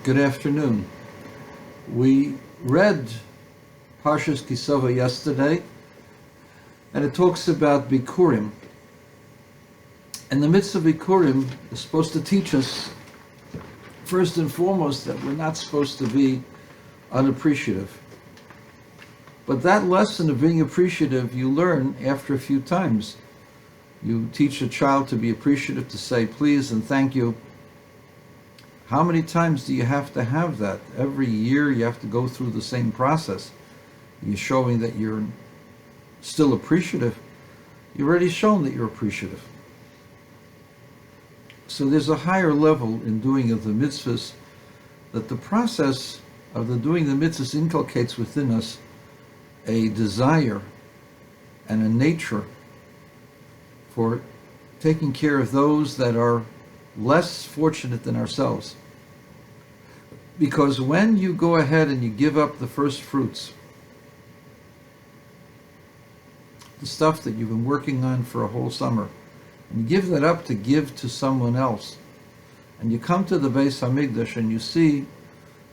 Good afternoon. We read Parshas Kisava yesterday, and it talks about Bikurim. And the mitzvah of Bikurim is supposed to teach us, first and foremost, that we're not supposed to be unappreciative. But that lesson of being appreciative, you learn after a few times. You teach a child to be appreciative, to say please and thank you. How many times do you have to have that? Every year you have to go through the same process. You're showing that you're still appreciative. You've already shown that you're appreciative. So there's a higher level in doing of the mitzvahs, that the process of the doing the mitzvahs inculcates within us a desire and a nature for taking care of those that are less fortunate than ourselves. Because when you go ahead and you give up the first fruits, the stuff that you've been working on for a whole summer, and you give that up to give to someone else, and you come to the Beis Hamikdash and you see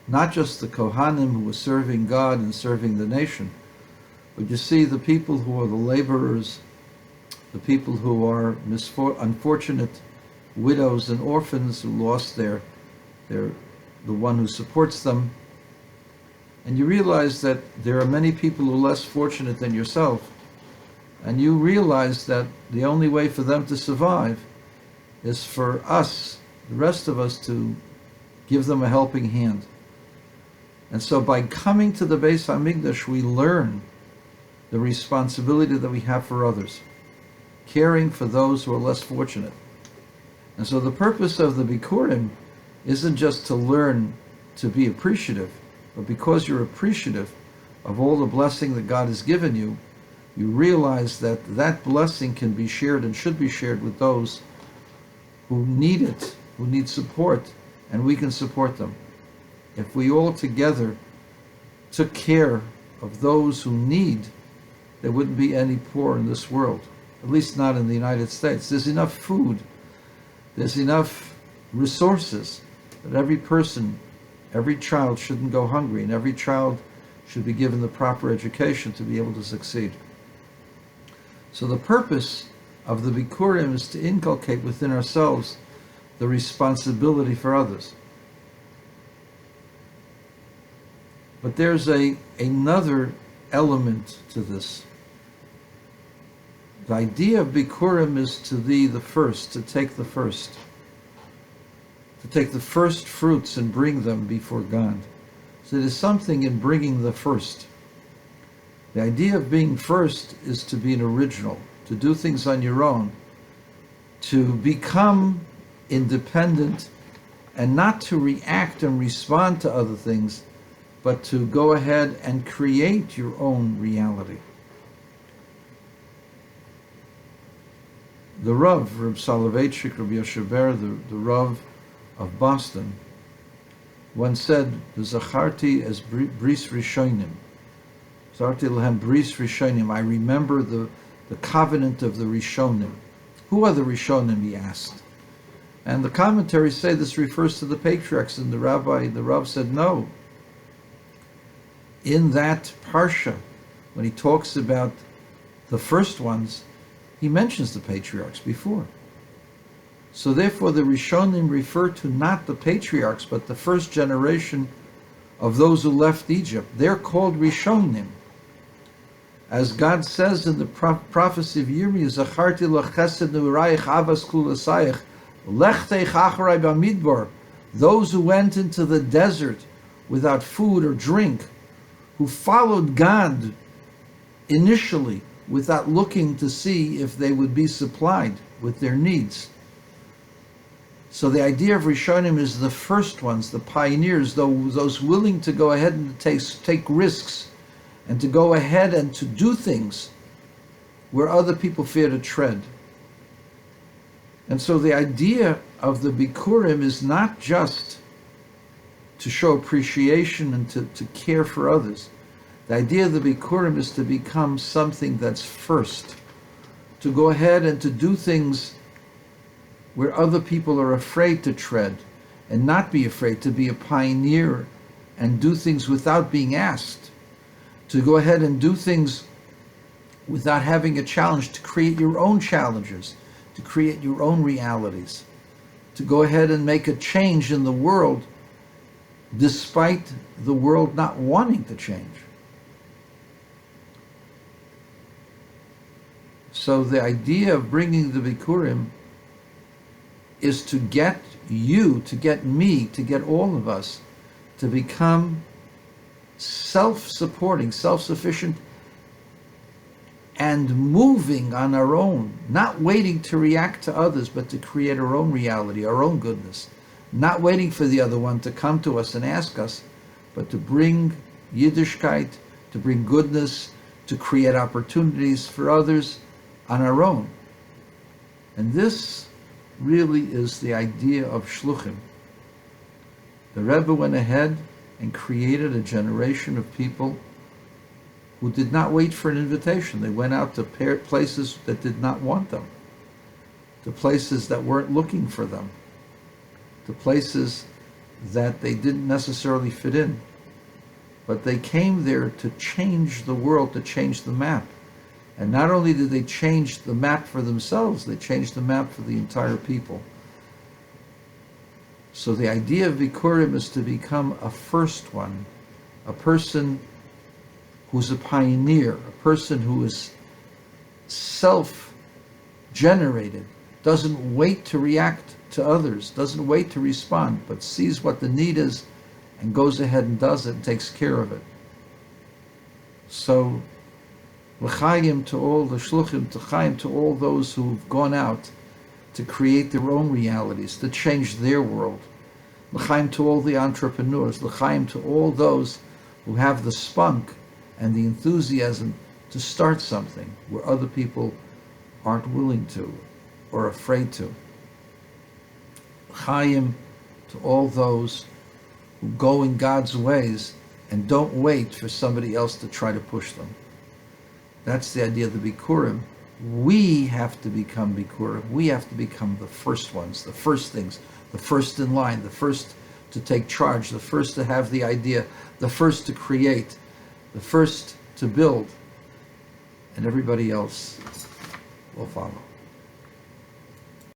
not just the Kohanim who were serving God and serving the nation, but you see the people who are the laborers, the people who are unfortunate widows and orphans who lost the one who supports them. And you realize that there are many people who are less fortunate than yourself, and you realize that the only way for them to survive is for us, the rest of us, to give them a helping hand. And so by coming to the Beis Hamikdash, we learn the responsibility that we have for others, caring for those who are less fortunate. And so the purpose of the Bikurim isn't just to learn to be appreciative, but because you're appreciative of all the blessing that God has given you, you realize that that blessing can be shared and should be shared with those who need it, who need support, and we can support them. If we all together took care of those who need, there wouldn't be any poor in this world, at least not in the United States. There's enough food, there's enough resources that every person, every child shouldn't go hungry, and every child should be given the proper education to be able to succeed. So the purpose of the Bikurim is to inculcate within ourselves the responsibility for others. But there's another element to this. The idea of Bikurim is to be the first, to take the first. To take the first fruits and bring them before God. So there's something in bringing the first. The idea of being first is to be an original, to do things on your own, to become independent and not to react and respond to other things, but to go ahead and create your own reality. The Rav, Reb Soloveitchik, Reb Yoshe Ber, the Rav of Boston, once said, "Zacharti as bris rishonim, Zacharti lehem bris rishonim." I remember the covenant of the Rishonim. Who are the Rishonim? He asked. And the commentaries say this refers to the patriarchs, and the Rav said no. In that parsha, when he talks about the first ones, he mentions the patriarchs before. So therefore the Rishonim refer to not the patriarchs, but the first generation of those who left Egypt. They're called Rishonim. As God says in the prophecy of Yirmiyah, Zacharti l'chesed ne'urayich avas kulasayich, lechteich acharei b'midbar, those who went into the desert without food or drink, who followed God initially without looking to see if they would be supplied with their needs. So the idea of Rishonim is the first ones, the pioneers, those willing to go ahead and take risks and to go ahead and to do things where other people fear to tread. And so the idea of the Bikurim is not just to show appreciation and to care for others. The idea of the Bikurim is to become something that's first, to go ahead and to do things where other people are afraid to tread, and not be afraid, to be a pioneer and do things without being asked, to go ahead and do things without having a challenge, to create your own challenges, to create your own realities, to go ahead and make a change in the world despite the world not wanting to change. So the idea of bringing the Bikurim is to get you, to get me, to get all of us to become self-supporting, self-sufficient, and moving on our own, not waiting to react to others, but to create our own reality, our own goodness, not waiting for the other one to come to us and ask us, but to bring Yiddishkeit, to bring goodness, to create opportunities for others on our own. And this really is the idea of shlukim. The Rebbe went ahead and created a generation of people who did not wait for an invitation. They went out to places that did not want them, to places that weren't looking for them, to places that they didn't necessarily fit in. But they came there to change the world, to change the map. And not only did they change the map for themselves, they changed the map for the entire people. So the idea of Bikurim is to become a first one, a person who's a pioneer, a person who is self-generated, doesn't wait to react to others, doesn't wait to respond, but sees what the need is and goes ahead and does it and takes care of it. So l'chaim to all the shluchim, l'chaim to all those who've gone out to create their own realities, to change their world. L'chaim to all the entrepreneurs, l'chaim to all those who have the spunk and the enthusiasm to start something where other people aren't willing to or afraid to. L'chaim to all those who go in God's ways and don't wait for somebody else to try to push them. That's the idea of the Bikurim. We have to become Bikurim. We have to become the first ones, the first things, the first in line, the first to take charge, the first to have the idea, the first to create, the first to build, and everybody else will follow.